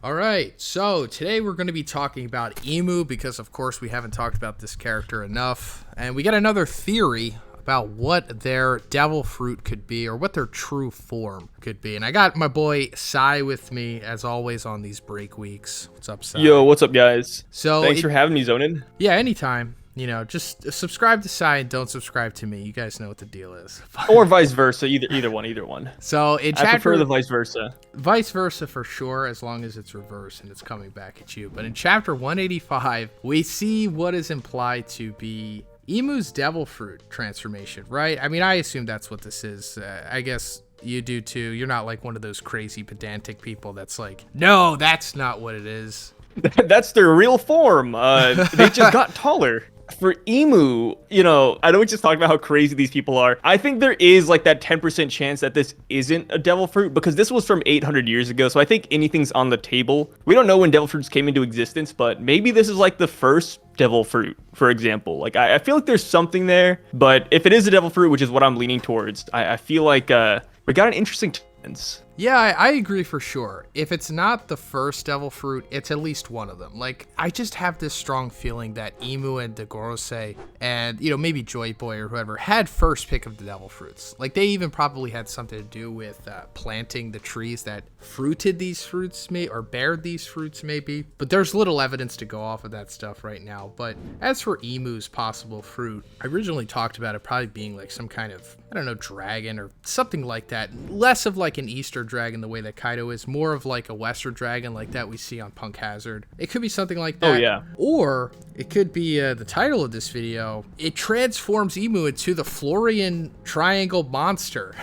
All right, so today we're going to be talking about IMU because, of course, we haven't talked about this character enough. And we got another theory about what their devil fruit could be or what their true form could be. And I got my boy Sai with me, as always, on these break weeks. What's up, Sai? Yo, what's up, guys? So Thanks for having me, Zhoniin. Yeah, anytime. You know, just subscribe to Sai and don't subscribe to me. You guys know what the deal is. Or vice versa, either one. So in I prefer the vice versa. Vice versa for sure, as long as it's reverse and it's coming back at you. But in chapter 185, we see what is implied to be Imu's devil fruit transformation, right? I mean, I assume that's what this is. I guess you do too. You're not like one of those crazy pedantic people that's like, no, that's not what it is. That's their real form. They just got taller. For Imu, you know, I know we just talked about how crazy these people are. I think there is like that 10% chance that this isn't a devil fruit because this was from 800 years ago. So I think anything's on the table. We don't know when devil fruits came into existence, but maybe this is like the first devil fruit, for example. Like, I feel like there's something there, but if it is a devil fruit, which is what I'm leaning towards, I feel like we got an interesting chance. Yeah, I agree for sure. If it's not the first devil fruit, it's at least one of them. Like, I just have this strong feeling that Imu and Degorose and, you know, maybe Joy Boy or whoever had first pick of the devil fruits. Like, they even probably had something to do with planting the trees that fruited these fruits, or bared these fruits, maybe. But there's little evidence to go off of that stuff right now. But as for Imu's possible fruit, I originally talked about it probably being like some kind of, I don't know, dragon or something like that. Less of like an Easter dragon the way that Kaido is, more of like a Western dragon like that we see on Punk Hazard. It could be something like that. Oh, yeah. Or it could be the title of this video. It transforms Imu into the Florian triangle monster.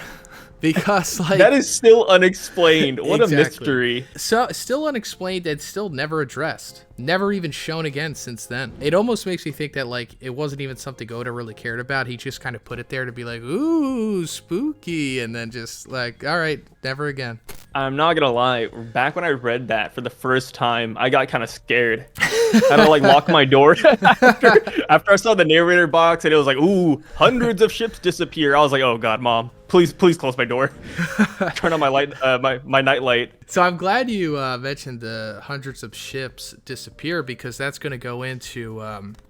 Because like that is still unexplained. What exactly. A mystery. So still unexplained and still never addressed. Never even shown again since then. It almost makes me think that like it wasn't even something Oda really cared about. He just kind of put it there to be like, ooh, spooky, and then just like, all right, never again. I'm not gonna lie, back when I read that for the first time, I got kind of scared. I had to like lock my door after I saw the narrator box and it was like, ooh, hundreds of ships disappear. I was like, oh god, mom, please close my door. Turn on my light, my night light. So I'm glad you mentioned the hundreds of ships disappear because that's going to go into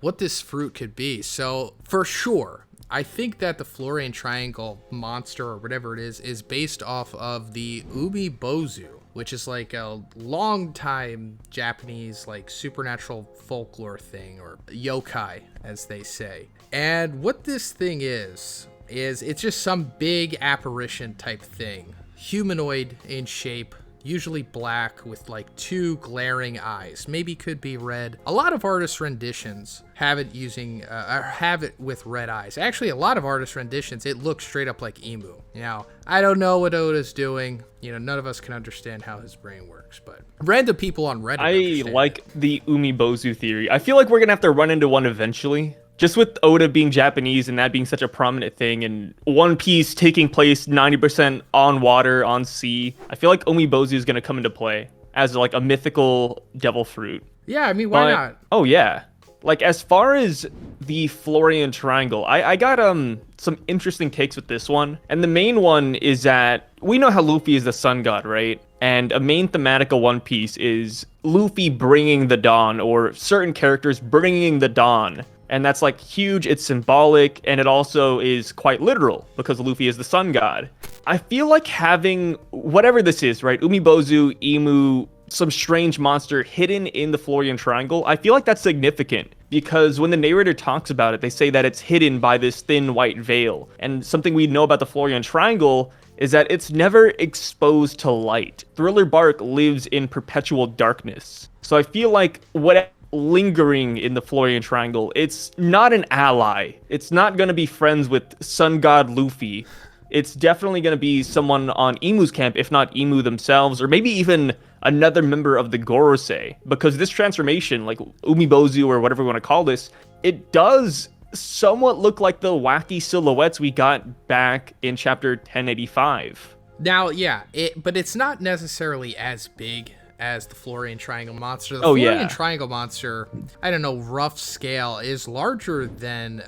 what this fruit could be. So for sure, I think that the Florian Triangle monster or whatever it is based off of the Umibozu, which is like a long time Japanese like supernatural folklore thing, or yokai as they say. And what this thing is it's just some big apparition type thing, humanoid in shape, usually black with like two glaring eyes, maybe could be red. A lot of artist renditions have it using or have it with red eyes. Actually, a lot of artist renditions, it looks straight up like Imu. Now, I don't know what Oda's doing. You know, none of us can understand how his brain works, but random people on Reddit I like the Umibozu theory. I feel like we're gonna have to run into one eventually. Just with Oda being Japanese and that being such a prominent thing, and One Piece taking place 90% on water, on sea, I feel like Umibozu is going to come into play as like a mythical devil fruit. Yeah, I mean, why not? Oh, yeah. Like, as far as the Florian Triangle, I got some interesting takes with this one. And the main one is that we know how Luffy is the sun god, right? And a main thematic of One Piece is Luffy bringing the dawn, or certain characters bringing the dawn. And that's like huge, it's symbolic, and it also is quite literal because Luffy is the sun god. I feel like having whatever this is, right? Umibozu, Imu, some strange monster hidden in the Florian Triangle. I feel like that's significant because when the narrator talks about it, they say that it's hidden by this thin white veil. And something we know about the Florian Triangle is that it's never exposed to light. Thriller Bark lives in perpetual darkness. So I feel like what lingering in the Florian Triangle, it's not an ally. It's not going to be friends with Sun God Luffy. It's definitely going to be someone on Imu's camp, if not Imu themselves, or maybe even another member of the Gorosei. Because this transformation, like Umibozu or whatever you want to call this, it does somewhat look like the wacky silhouettes we got back in chapter 1085. Now, yeah, but it's not necessarily as big as the Florian Triangle monster. The Florian Triangle monster, I don't know, rough scale, is larger than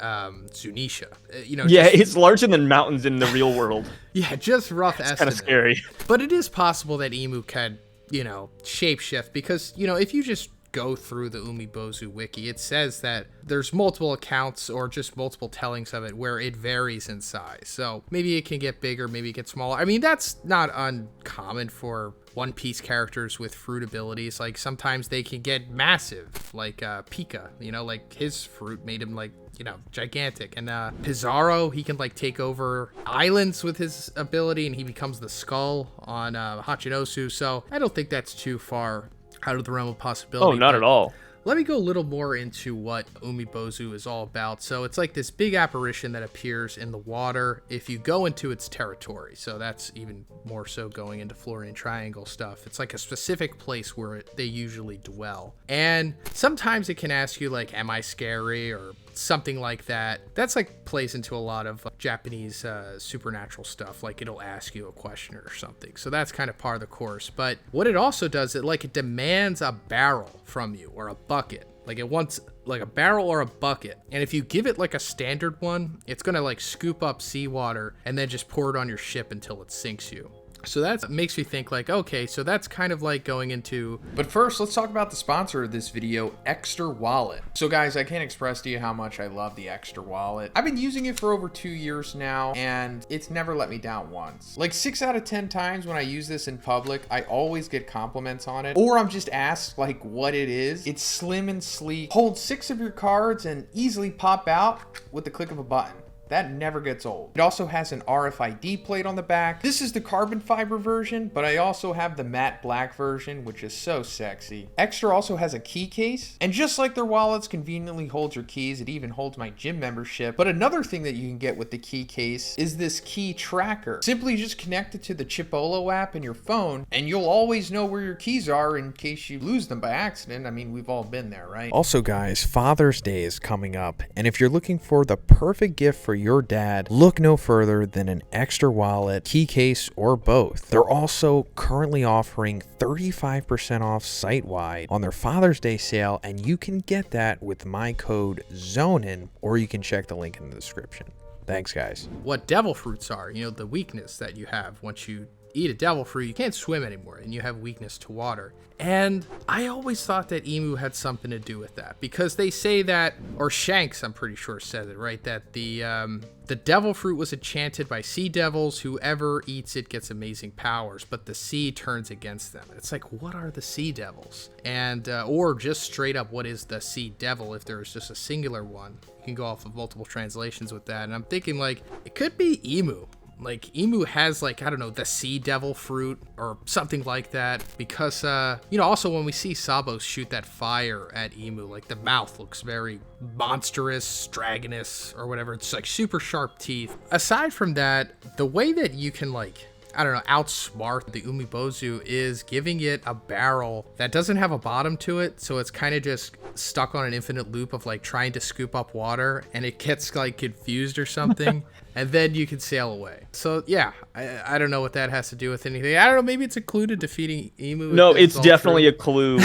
Zunisha. It's larger than mountains in the real world. Yeah, just rough estimate. Kind of scary. But it is possible that Imu could you know, shapeshift, because, you know, if you just go through the Umibozu wiki, it says that there's multiple accounts or just multiple tellings of it where it varies in size. So maybe it can get bigger, maybe it gets smaller. I mean, that's not uncommon for One Piece characters with fruit abilities. Like sometimes they can get massive, like Pika, you know, like his fruit made him like, you know, gigantic. And Pizarro, he can like take over islands with his ability and he becomes the skull on Hachinosu. So I don't think that's too far out of the realm of possibility. Oh, not at all. Let me go a little more into what Umibozu is all about. So it's like this big apparition that appears in the water if you go into its territory. So that's even more so going into Florian Triangle stuff. It's like a specific place where they usually dwell. And sometimes it can ask you like, am I scary, or something like that. That's like plays into a lot of Japanese supernatural stuff. Like it'll ask you a question or something. So that's kind of part of the course. But what it also does, it demands a barrel from you, or a bucket. Like it wants like a barrel or a bucket. And if you give it like a standard one, it's going to like scoop up seawater and then just pour it on your ship until it sinks you. So that makes me think like, okay, so that's kind of like going into... But first, let's talk about the sponsor of this video, Extra Wallet. So guys, I can't express to you how much I love the Extra Wallet. I've been using it for over 2 years now, and it's never let me down once. Like 6 out of 10 times when I use this in public, I always get compliments on it, or I'm just asked like what it is. It's slim and sleek, holds 6 of your cards, and easily pop out with the click of a button. That never gets old. It also has an RFID plate on the back. This is the carbon fiber version, but I also have the matte black version, which is so sexy. Extra also has a key case, and just like their wallets conveniently holds your keys, it even holds my gym membership. But another thing that you can get with the key case is this key tracker. Simply just connect it to the Chipolo app in your phone, and you'll always know where your keys are in case you lose them by accident. I mean, we've all been there, right? Also guys, Father's Day is coming up, and if you're looking for the perfect gift for your dad, look no further than an Extra Wallet, key case, or both. They're also currently offering 35% off site-wide on their Father's Day sale, and you can get that with my code Zhoniin, or you can check the link in the description. Thanks guys. What devil fruits are, you know, the weakness that you have once you eat a devil fruit, you can't swim anymore and you have weakness to water. And I always thought that Imu had something to do with that, because they say that, or Shanks I'm pretty sure said it, right, that the devil fruit was enchanted by sea devils. Whoever eats it gets amazing powers, but the sea turns against them. It's like, what are the sea devils? And or just straight up, what is the sea devil if there's just a singular one? You can go off of multiple translations with that. And I'm thinking like, it could be Imu. Like Imu has like, I don't know, the sea devil fruit or something like that, because you know, also when we see Sabo shoot that fire at Imu, like the mouth looks very monstrous, dragonous, or whatever. It's like super sharp teeth. Aside from that, the way that you can like, I don't know, outsmart the Umibozu is giving it a barrel that doesn't have a bottom to it, so it's kind of just stuck on an infinite loop of like trying to scoop up water, and it gets like confused or something, and then you can sail away. So yeah, I don't know what that has to do with anything. I don't know, maybe it's a clue to defeating Imu. No, it's definitely a clue.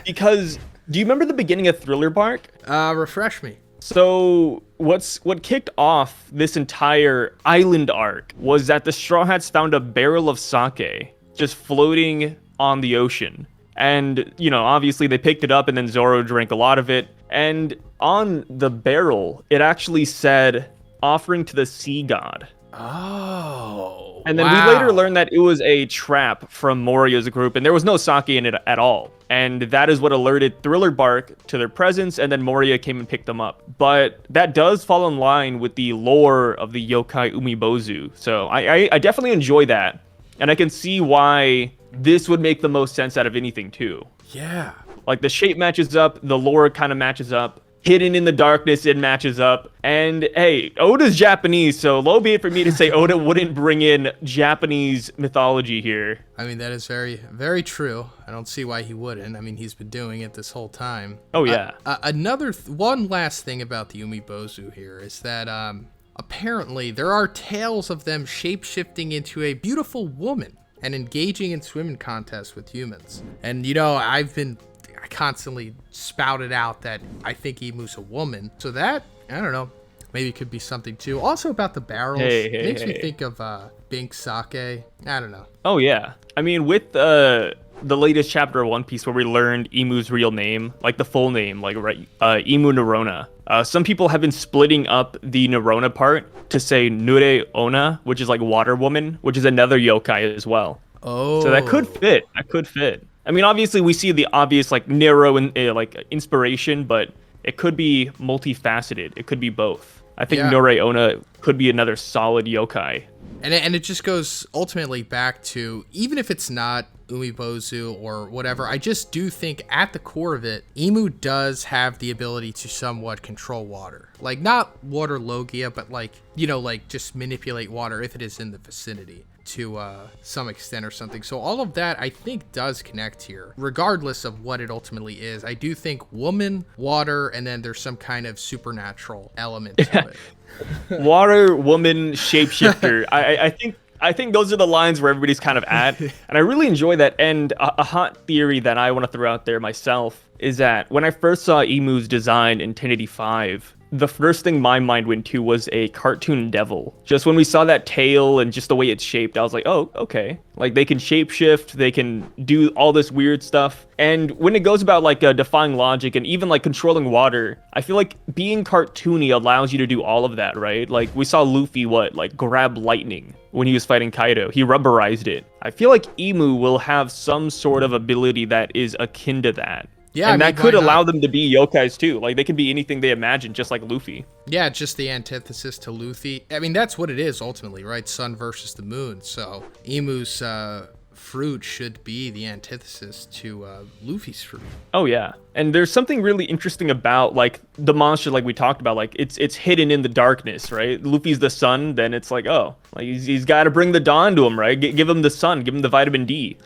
Because, do you remember the beginning of Thriller Bark? Refresh me. So what kicked off this entire island arc was that the Straw Hats found a barrel of sake just floating on the ocean. And, you know, obviously they picked it up and then Zoro drank a lot of it. And on the barrel, it actually said, offering to the sea god. Oh, and then wow. We later learned that it was a trap from Moria's group, and there was no sake in it at all. And that is what alerted Thriller Bark to their presence, and then Moria came and picked them up. But that does fall in line with the lore of the yokai Umibozu. So I definitely enjoy that. And I can see why this would make the most sense out of anything, too. Yeah. Like, the shape matches up, the lore kind of matches up. Hidden in the darkness, it matches up. And hey, Oda's Japanese, so low be it for me to say Oda wouldn't bring in Japanese mythology here. I mean, that is very, very true. I don't see why he wouldn't. I mean, he's been doing it this whole time. Oh, yeah. One last thing about the Umibozu here is that apparently there are tales of them shape-shifting into a beautiful woman and engaging in swimming contests with humans. And, you know, I constantly spouted out that I think Imu's a woman. So that, I don't know, maybe it could be something too. Also about the barrels, makes me think of Bink Sake. I don't know. Oh, yeah. I mean, with the latest chapter of One Piece where we learned Imu's real name, like the full name, like Imu Nerona. Some people have been splitting up the Nerona part to say Nure Ona, which is like water woman, which is another yokai as well. Oh. So that could fit. That could fit. I mean, obviously we see the obvious like Nero and like inspiration, but it could be multifaceted. It could be both. I think Nure Ona could be another solid yokai. And it just goes ultimately back to, even if it's not Umibozu or whatever, I just do think at the core of it, Imu does have the ability to somewhat control water. Like, not water logia, but like, you know, like just manipulate water if it is in the vicinity to some extent or something. So all of that I think does connect here, regardless of what it ultimately is. I do think woman, water, and then there's some kind of supernatural element to it. Water, woman, shapeshifter. I think those are the lines where everybody's kind of at, and I really enjoy that. And a hot theory that I want to throw out there myself is that when I first saw Imu's design in 1085, the first thing my mind went to was a cartoon devil. Just when we saw that tail and just the way it's shaped, I was like, oh, okay. Like, they can shapeshift, they can do all this weird stuff. And when it goes about like defying logic and even like controlling water, I feel like being cartoony allows you to do all of that, right? Like, we saw Luffy, like grab lightning when he was fighting Kaido. He rubberized it. I feel like Imu will have some sort of ability that is akin to that. Yeah, and I mean, that could why not? allow them to be yokais too. Like, they can be anything they imagine, just like Luffy. Yeah, just the antithesis to Luffy. I mean, that's what it is ultimately, right? Sun versus the moon. So Imu's fruit should be the antithesis to Luffy's fruit. Oh yeah, and there's something really interesting about like the monster, like we talked about. Like, it's hidden in the darkness, right? Luffy's the sun, then it's like, oh, like he's got to bring the dawn to him, right? Give him the sun, give him the vitamin D.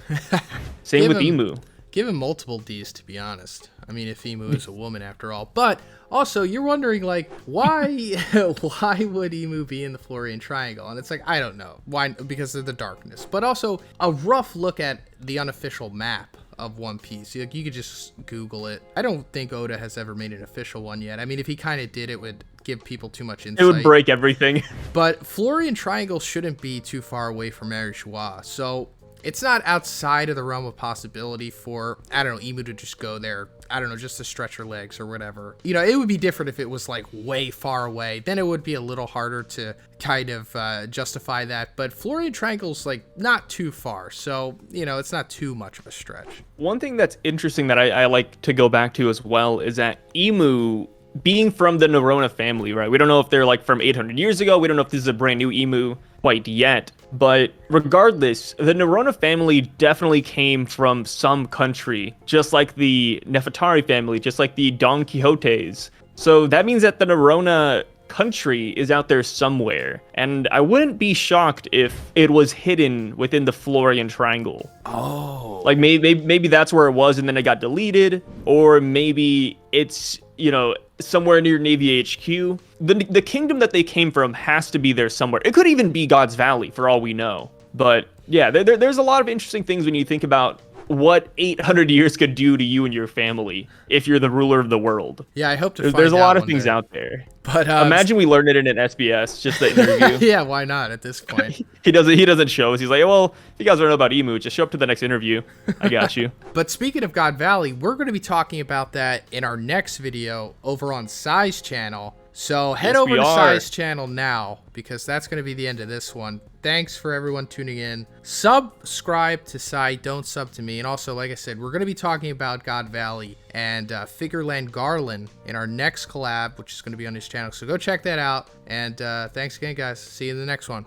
Same with Imu. Give him multiple D's, to be honest. I mean, if Imu is a woman after all. But also, you're wondering, like, why why would Imu be in the Florian Triangle? And it's like, I don't know. Why? Because of the darkness. But also, a rough look at the unofficial map of One Piece. Like, you could just Google it. I don't think Oda has ever made an official one yet. I mean, if he kind of did, it would give people too much insight. It would break everything. But Florian Triangle shouldn't be too far away from Marijois. So it's not outside of the realm of possibility for, I don't know, Imu to just go there, I don't know, just to stretch her legs or whatever. You know, it would be different if it was like way far away. Then it would be a little harder to kind of justify that. But Florian Triangle's like not too far. So, you know, it's not too much of a stretch. One thing that's interesting that I like to go back to as well is that Imu, being from the Nerona family, right? We don't know if they're like from 800 years ago. We don't know if this is a brand new Imu quite yet. But regardless, the Nerona family definitely came from some country, just like the Nefertari family, just like the Don Quixotes. So that means that the Nerona country is out there somewhere. And I wouldn't be shocked if it was hidden within the Florian Triangle. Oh. Like maybe that's where it was and then it got deleted. Or maybe it's, you know, somewhere near Navy HQ. The kingdom that they came from has to be there somewhere. It could even be God's Valley for all we know. But yeah, there's a lot of interesting things when you think about what 800 years could do to you and your family if you're the ruler of the world. Yeah, I hope to find There's a lot out of things day. out there. But imagine we learned it in an SBS, just the interview. Yeah, why not at this point? He doesn't show us. He's like, well, if you guys want to know about Imu, just show up to the next interview. I got you. But speaking of God Valley, we're going to be talking about that in our next video over on Sai's channel. So head over to Sai's channel now, because that's going to be the end of this one. Thanks for everyone tuning in. Subscribe to Sai, don't sub to me. And also, like I said, we're going to be talking about God Valley and Figureland Garland in our next collab, which is going to be on his channel. So go check that out. And thanks again, guys. See you in the next one.